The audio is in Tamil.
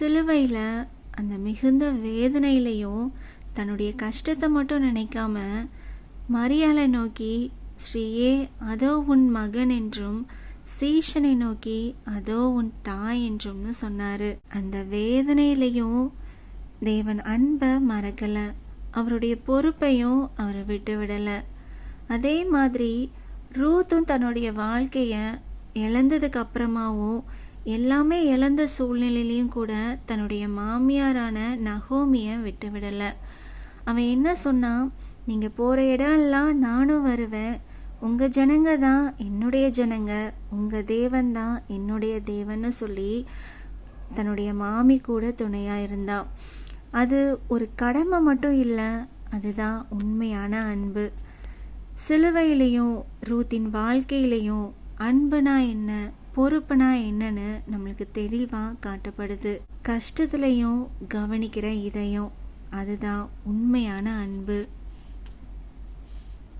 சிலுவையில் அந்த மிகுந்த வேதனையிலையும் தன்னுடைய கஷ்டத்தை மட்டும் நினைக்காம மரியாளை நோக்கி, ஸ்ரீயே அதோ உன் மகன் என்றும், சீஷனை நோக்கி அதோ உன் தாய் என்றும்னு சொன்னாரு. அந்த வேதனையிலையும் தேவன் அன்பை மறக்கல, அவருடைய பொறுப்பையும் அவரை விட்டு விடல. அதே மாதிரி ரூத்தும் தன்னுடைய வாழ்க்கைய இழந்ததுக்கு அப்புறமாவும் எல்லாமே இழந்த சூழ்நிலையிலையும் கூட தன்னுடைய மாமியாரான நகோமியை விட்டு விடலை. அவன் என்ன சொன்னான், நீங்கள் போகிற இடம்லாம் நானும் வருவேன், உங்கள் ஜனங்க தான் என்னுடைய ஜனங்க, உங்கள் தேவன் தான் என்னுடைய தேவன்னு சொல்லி தன்னுடைய மாமி கூட துணையாக இருந்தான். அது ஒரு கடமை மட்டும் இல்லை, அதுதான் உண்மையான அன்பு. சிலுவையிலையும் ரூத்தின் வாழ்க்கையிலையும் அன்புனா என்ன, பொறுப்புனா என்னன்னு நம்மளுக்கு தெளிவாக காட்டப்படுது. கஷ்டத்துலையும் கவனிக்கிற இதயம், அதுதான் உண்மையான அன்பு.